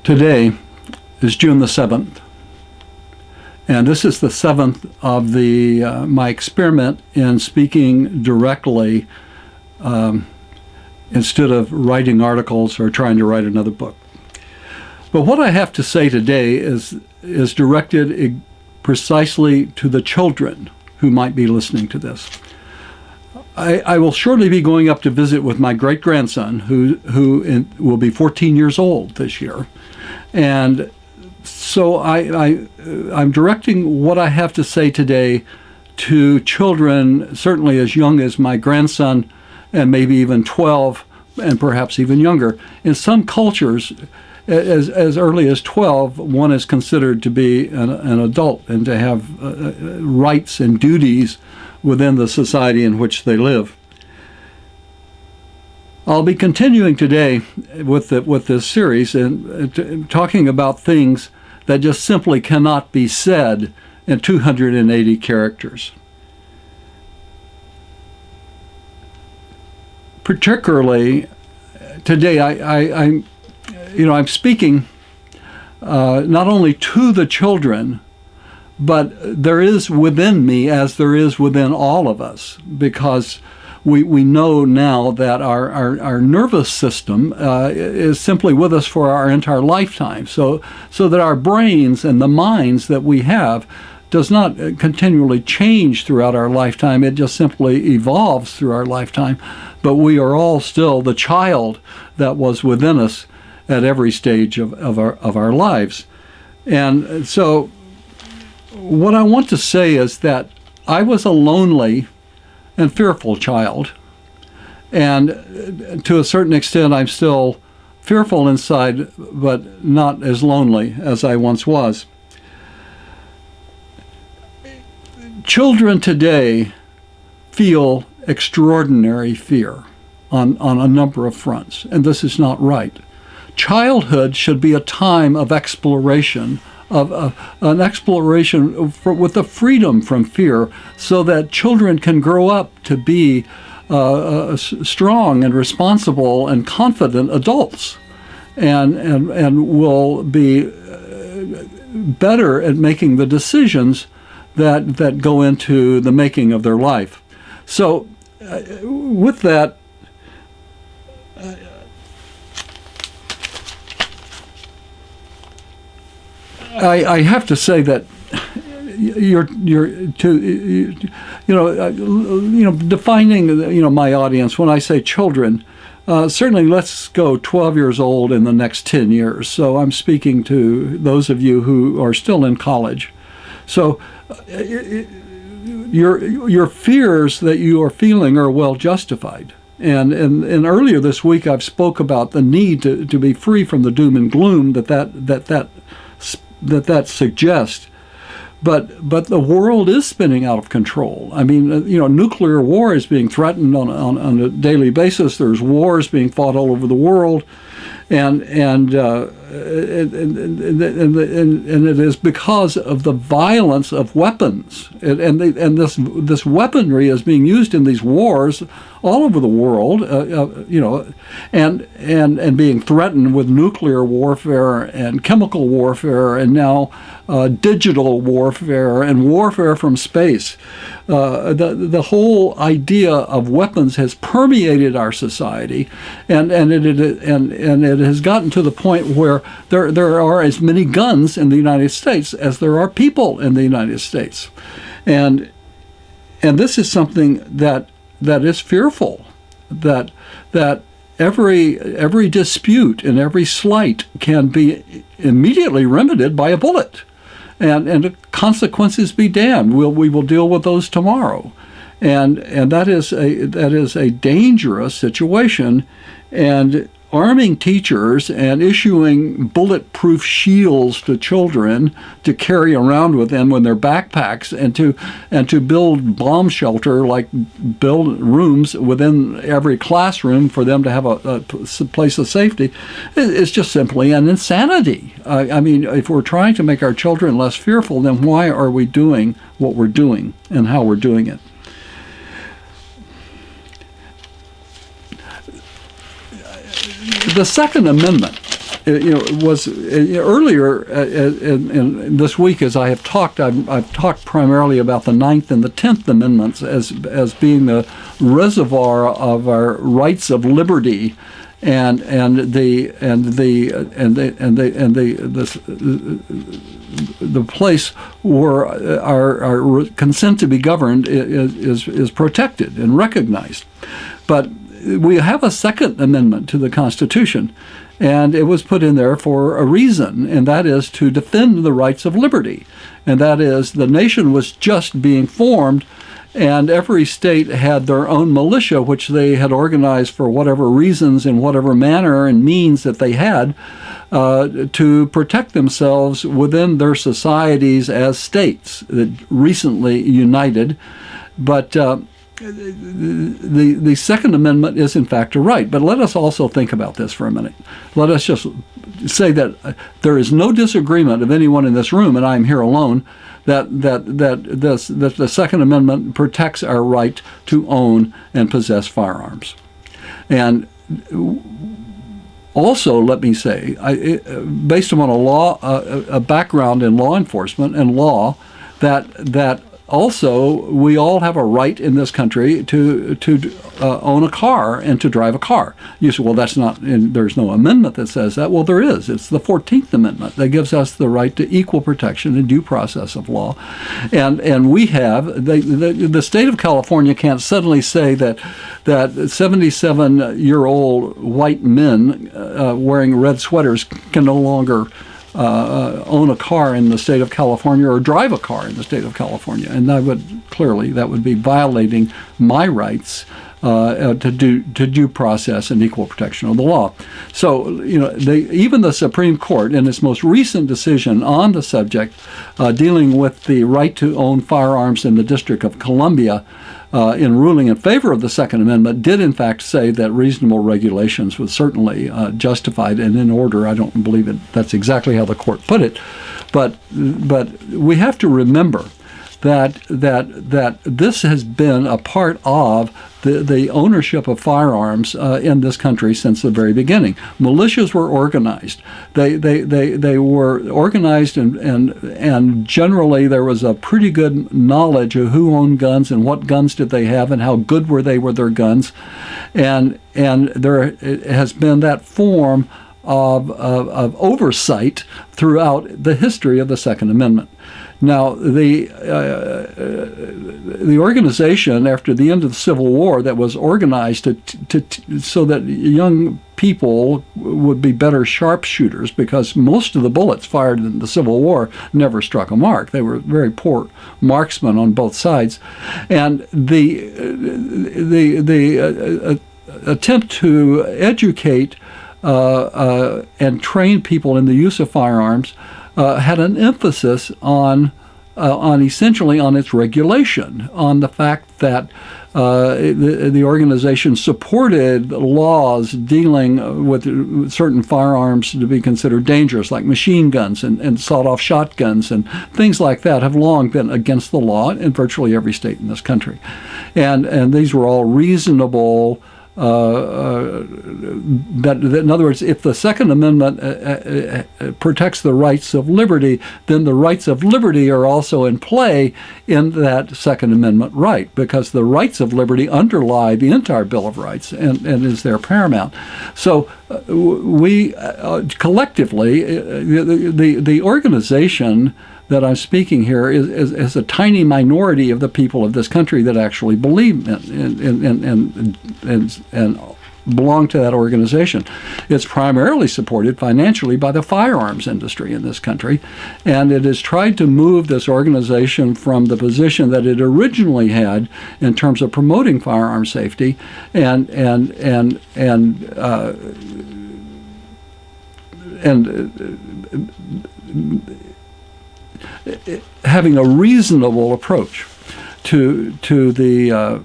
Today is June the 7th, and this is the 7th of my experiment in speaking directly instead of writing articles or trying to write another book. But what I have to say today is directed precisely to the children who might be listening to this. I will shortly be going up to visit with my great-grandson, who will be 14 years old this year. And so I'm directing what I have to say today to children certainly as young as my grandson, and maybe even 12, and perhaps even younger. In some cultures, as early as 12, one is considered to be an adult and to have rights and duties within the society in which they live. I'll be continuing today with this series and talking about things that just simply cannot be said in 280 characters. Particularly today, I'm speaking not only to the children, but there is within me, as there is within all of us, because we know now that our nervous system is simply with us for our entire lifetime, so that our brains and the minds that we have does not continually change throughout our lifetime. It just simply evolves through our lifetime, but we are all still the child that was within us at every stage of our lives. And so what I want to say is that I was a lonely and fearful child, and to a certain extent I'm still fearful inside, but not as lonely as I once was. Children today feel extraordinary fear on a number of fronts, and this is not right. Childhood should be a time of exploration, an exploration with the freedom from fear, so that children can grow up to be strong and responsible and confident adults, and will be better at making the decisions that go into the making of their life. So with that, I have to say that defining my audience. When I say children, certainly let's go 12 years old in the next 10 years. So I'm speaking to those of you who are still in college. So your fears that you are feeling are well justified. And earlier this week I've spoke about the need to be free from the doom and gloom that suggests. But the world is spinning out of control. I mean, nuclear war is being threatened on a daily basis. There's wars being fought all over the world, and it is because of the violence of weapons, and this weaponry is being used in these wars all over the world, and being threatened with nuclear warfare and chemical warfare, and now digital warfare and warfare from space. The whole idea of weapons has permeated our society, and it has gotten to the point where there are as many guns in the United States as there are people in the United States, and this is something that is fearful. That every dispute and every slight can be immediately remedied by a bullet. And the consequences be damned. We will deal with those tomorrow, and that is a dangerous situation. And arming teachers and issuing bulletproof shields to children to carry around with them in their backpacks, and to build bomb shelter, like build rooms within every classroom for them to have a place of safety, is just simply an insanity. I mean, if we're trying to make our children less fearful, then why are we doing what we're doing and how we're doing it? The Second Amendment was earlier in this week, as I have talked, I've talked primarily about the Ninth and the 10th Amendments as being the reservoir of our rights of liberty, and the place where our consent to be governed is protected and recognized. But we have a Second Amendment to the Constitution, and it was put in there for a reason, and that is to defend the rights of liberty. And that is, the nation was just being formed, and every state had their own militia, which they had organized for whatever reasons, in whatever manner and means that they had, to protect themselves within their societies as states that recently united. But the Second Amendment is in fact a right. But let us also think about this for a minute. Let us just say that there is no disagreement of anyone in this room, and I am here alone, that the Second Amendment protects our right to own and possess firearms. And also, let me say, based upon a background in law enforcement and law, that also we all have a right in this country to own a car and to drive a car. You say, well, that's not, there's no amendment that says that. Well, there is. It's the 14th Amendment that gives us the right to equal protection and due process of law. And we have, the state of California can't suddenly say that 77-year-old white men wearing red sweaters can no longer own a car in the state of California or drive a car in the state of California. And that would be violating my rights to due process and equal protection of the law. So, even the Supreme Court, in its most recent decision on the subject, dealing with the right to own firearms in the District of Columbia, in ruling in favor of the Second Amendment, did in fact say that reasonable regulations was certainly justified and in order. I don't believe that's exactly how the court put it, but we have to remember that this has been a part of the ownership of firearms in this country since the very beginning. Militias were organized. They were organized, and generally there was a pretty good knowledge of who owned guns and what guns did they have and how good were they with their guns, and there has been that form of oversight throughout the history of the Second Amendment. Now, the organization after the end of the Civil War that was organized so that young people would be better sharpshooters, because most of the bullets fired in the Civil War never struck a mark. They were very poor marksmen on both sides, and the attempt to educate and train people in the use of firearms had an emphasis on essentially on its regulation, on the fact that the organization supported laws dealing with certain firearms to be considered dangerous, like machine guns and sawed-off shotguns and things like that have long been against the law in virtually every state in this country. And these were all reasonable. That in other words, if the Second Amendment protects the rights of liberty, then the rights of liberty are also in play in that Second Amendment right, because the rights of liberty underlie the entire Bill of Rights and is there paramount. So we collectively, the organization that I'm speaking here is a tiny minority of the people of this country that actually believe in and belong to that organization. It's primarily supported financially by the firearms industry in this country, and it has tried to move this organization from the position that it originally had in terms of promoting firearm safety and having a reasonable approach to the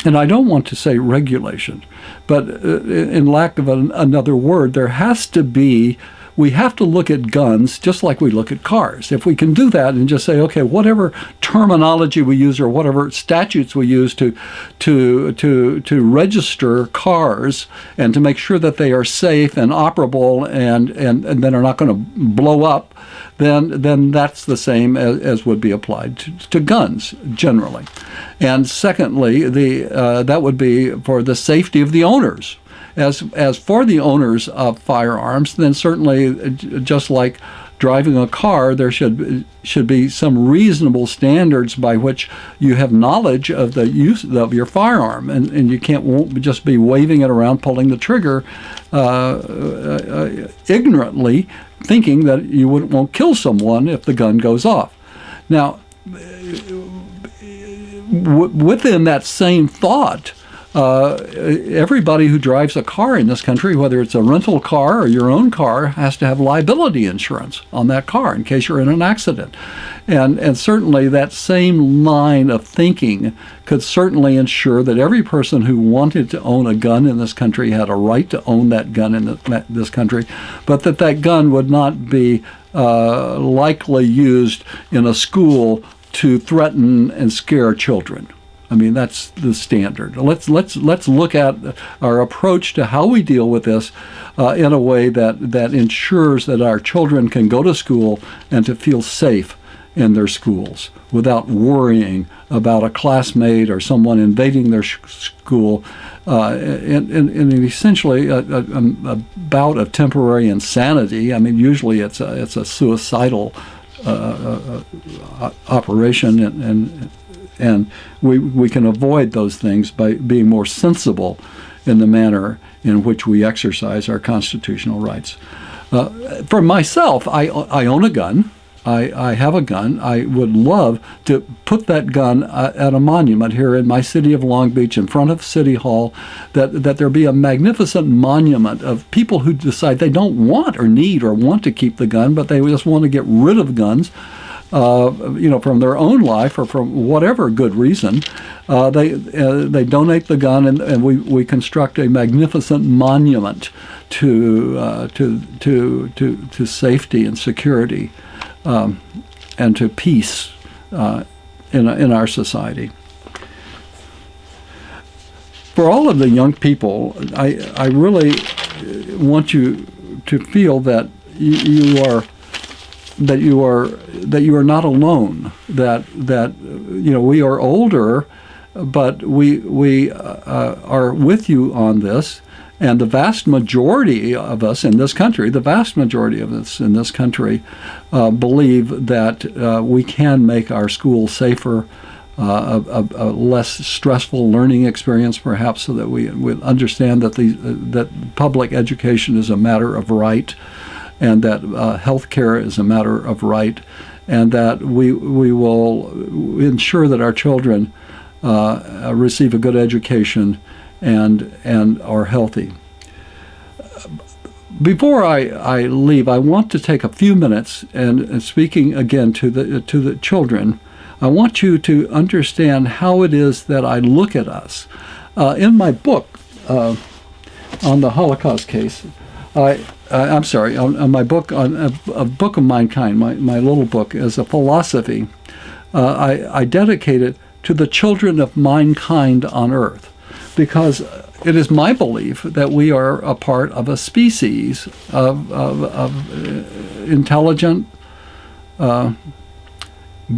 and I don't want to say regulation, but in lack of another word, there has to be we have to look at guns just like we look at cars. If we can do that and just say, okay, whatever terminology we use or whatever statutes we use to register cars and to make sure that they are safe and operable and then are not going to blow up, then that's the same as would be applied to guns generally. And secondly, that would be for the safety of the owners. As for the owners of firearms, then certainly, just like driving a car, there should be some reasonable standards by which you have knowledge of the use of your firearm, and you won't just be waving it around, pulling the trigger ignorantly, thinking that you won't kill someone if the gun goes off. Now, within that same thought, everybody who drives a car in this country, whether it's a rental car or your own car, has to have liability insurance on that car in case you're in an accident. And certainly that same line of thinking could certainly ensure that every person who wanted to own a gun in this country had a right to own that gun in this country, but that gun would not be likely used in a school to threaten and scare children. I mean, that's the standard. Let's look at our approach to how we deal with this in a way that ensures that our children can go to school and to feel safe in their schools without worrying about a classmate or someone invading their school in essentially a bout of temporary insanity. I mean, usually it's a suicidal operation, and we can avoid those things by being more sensible in the manner in which we exercise our constitutional rights. For myself, I own a gun. I have a gun. I would love to put that gun at a monument here in my city of Long Beach in front of City Hall, that there be a magnificent monument of people who decide they don't want or need or want to keep the gun, but they just want to get rid of guns. From their own life or from whatever good reason, they donate the gun, and we construct a magnificent monument to safety and security and to peace in our society. For all of the young people, I really want you to feel that you are not alone. That we are older, but we are with you on this. And the vast majority of us in this country, believe that we can make our schools safer, a less stressful learning experience, perhaps, so that we understand that that public education is a matter of right, and that health care is a matter of right, and that we will ensure that our children receive a good education and are healthy. Before I leave, I want to take a few minutes and speaking again to the children, I want you to understand how it is that I look at us. In my book on the Holocaust case, on my book, on a book of mindkind, my little book as a philosophy, I dedicate it to the children of mindkind on Earth, because it is my belief that we are a part of a species of intelligent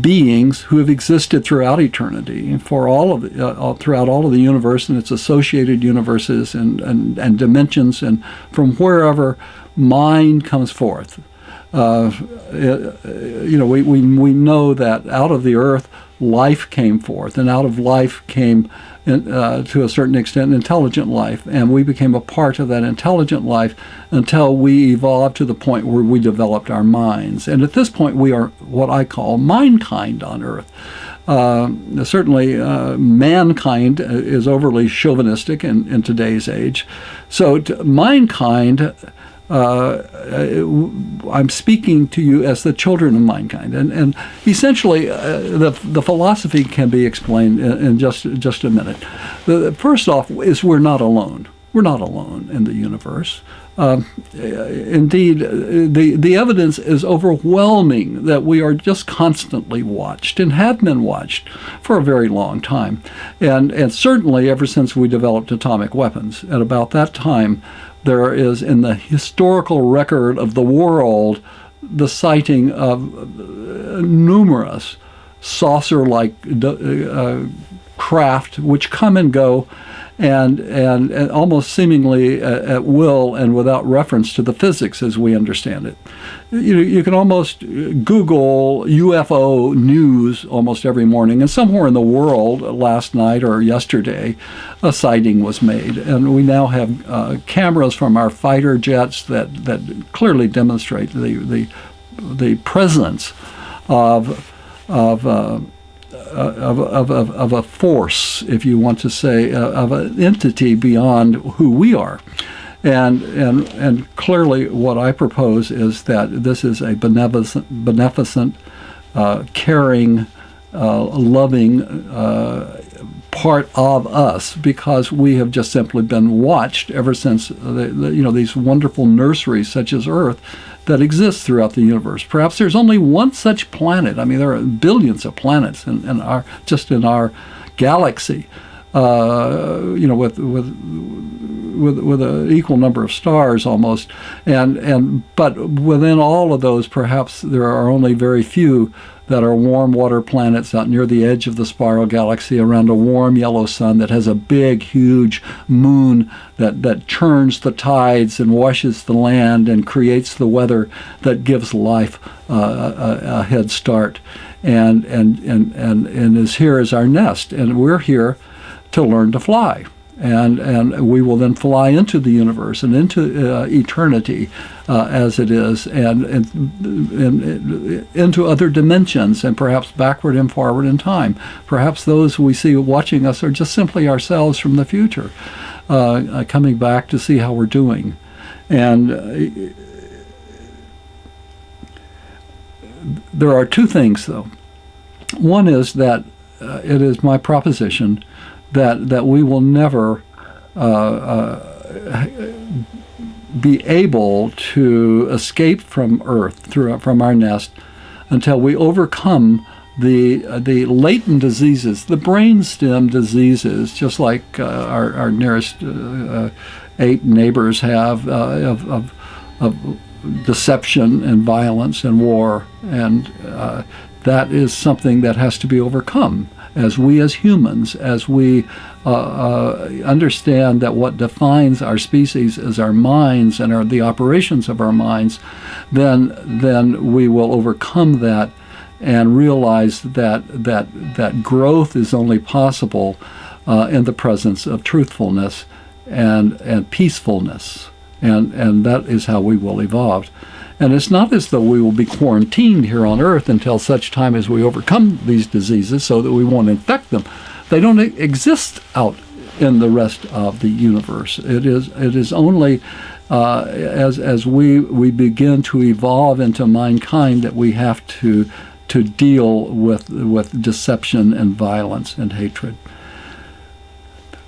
beings who have existed throughout eternity, for throughout all of the universe and its associated universes and dimensions, and from wherever mind comes forth. We know that out of the earth life came forth, and out of life came, to a certain extent, intelligent life, and we became a part of that intelligent life until we evolved to the point where we developed our minds. And at this point, we are what I call mindkind on Earth. Certainly, mankind is overly chauvinistic in today's age. So mindkind, I'm speaking to you as the children of mindkind, and essentially the philosophy can be explained in just a minute. First off, is we're not alone. We're not alone in the universe. Indeed, the evidence is overwhelming that we are just constantly watched and have been watched for a very long time. And certainly ever since we developed atomic weapons. At about that time, there is in the historical record of the world the sighting of numerous saucer-like craft which come and go and almost seemingly at will and without reference to the physics as we understand it. You can almost Google UFO news almost every morning, and somewhere in the world last night or yesterday, a sighting was made. And we now have cameras from our fighter jets that clearly demonstrate the presence of a force, if you want to say, of an entity beyond who we are. And clearly what I propose is that this is a beneficent, caring, loving part of us, because we have just simply been watched ever since these wonderful nurseries such as Earth that exist throughout the universe. Perhaps there's only one such planet. I mean, there are billions of planets in our galaxy, with an equal number of stars almost, but within all of those, perhaps there are only very few that are warm water planets out near the edge of the spiral galaxy around a warm yellow sun that has a big, huge moon that churns the tides and washes the land and creates the weather that gives life a head start, and is here as our nest. And we're here to learn to fly. And we will then fly into the universe and into eternity as it is, and into other dimensions, and perhaps backward and forward in time. Perhaps those we see watching us are just simply ourselves from the future, coming back to see how we're doing. And there are two things, though. One is that it is my proposition that we will never be able to escape from Earth from our nest until we overcome the latent diseases, the brainstem diseases, just like our nearest 8 neighbors have of deception and violence and war, and that is something that has to be overcome. As humans, as we understand that what defines our species is our minds and the operations of our minds, then we will overcome that and realize that growth is only possible in the presence of truthfulness and peacefulness, and that is how we will evolve. And it's not as though we will be quarantined here on Earth until such time as we overcome these diseases so that we won't infect them. They don't exist out in the rest of the universe. It is only as we begin to evolve into mindkind that we have to deal with deception and violence and hatred.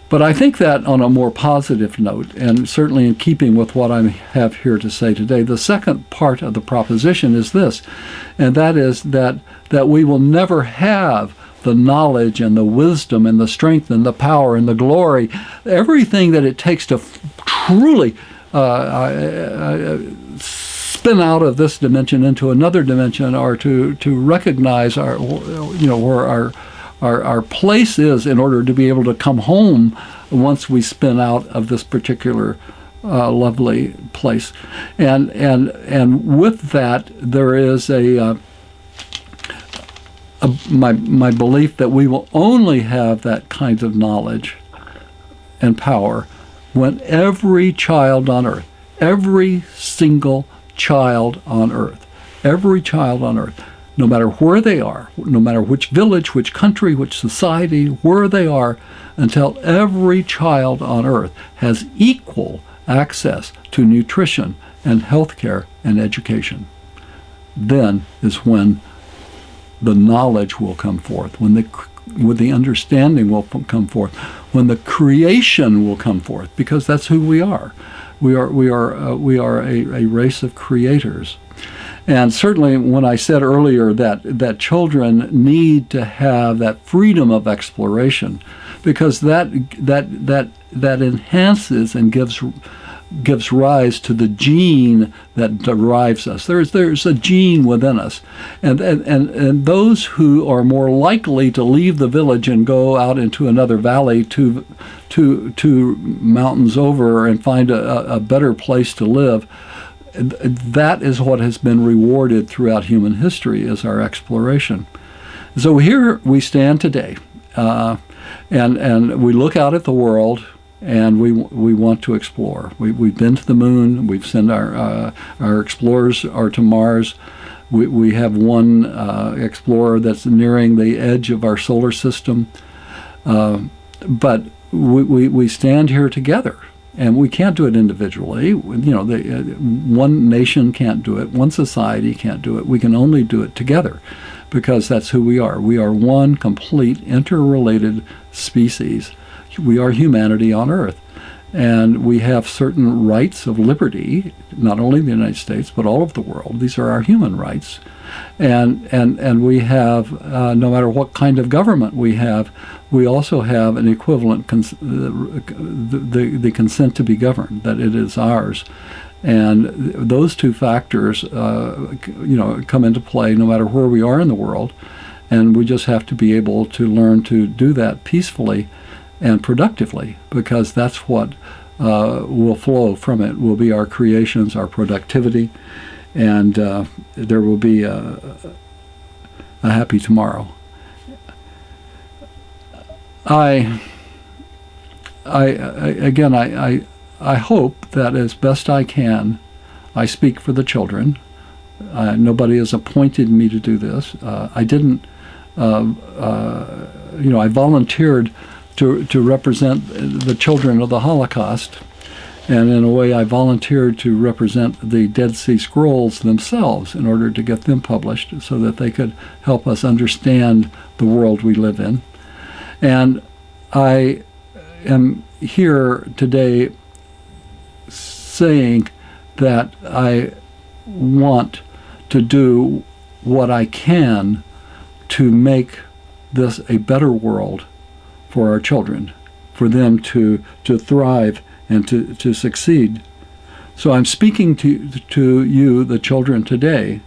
But I think that on a more positive note, and certainly in keeping with what I have here to say today, the second part of the proposition is this, and that is that we will never have the knowledge and the wisdom and the strength and the power and the glory, everything that it takes to truly spin out of this dimension into another dimension, or to recognize where our place is in order to be able to come home once we spin out of this particular lovely place. And with that, there is my belief that we will only have that kind of knowledge and power when every child on Earth, every single child on Earth, no matter where they are, no matter which village, which country, which society, where they are, until every child on Earth has equal access to nutrition and health care and education. Then is when the knowledge will come forth, when the the understanding will come forth, when the creation will come forth, because that's who we are. We are a race of creators. And certainly when I said earlier that children need to have that freedom of exploration, because that enhances and gives rise to the gene that derives us. There's a gene within us, and those who are more likely to leave the village and go out into another valley to mountains over and find a better place to live, that is what has been rewarded throughout human history, is our exploration. So here we stand today, and we look out at the world, and we want to explore. We've been to the moon. We've sent our explorers are to Mars. We have one explorer that's nearing the edge of our solar system. But we stand here together. And we can't do it individually. One nation can't do it. One society can't do it. We can only do it together, because that's who we are. We are one complete interrelated species. We are humanity on Earth. And we have certain rights of liberty, not only in the United States, but all of the world. These are our human rights. And we have, no matter what kind of government we have, we also have an equivalent, the consent to be governed, that it is ours. And those two factors, come into play no matter where we are in the world. And we just have to be able to learn to do that peacefully and productively, because that's what will flow from it, will be our creations, our productivity, and there will be a happy tomorrow. I hope that as best I can, I speak for the children. Nobody has appointed me to do this. I didn't. I volunteered to represent the children of the Holocaust, and in a way I volunteered to represent the Dead Sea Scrolls themselves in order to get them published so that they could help us understand the world we live in. And I am here today saying that I want to do what I can to make this a better world for our children, for them to thrive and to succeed. So I'm speaking to you, the children, today,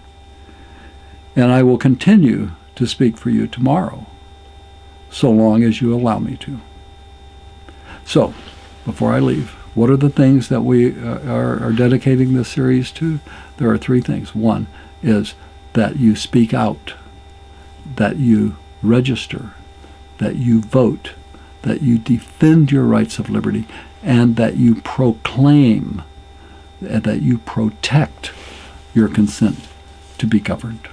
and I will continue to speak for you tomorrow, so long as you allow me to. So, before I leave, what are the things that we are dedicating this series to? There are three things. One is that you speak out, that you register, that you vote, that you defend your rights of liberty, and that you proclaim, that you protect your consent to be governed.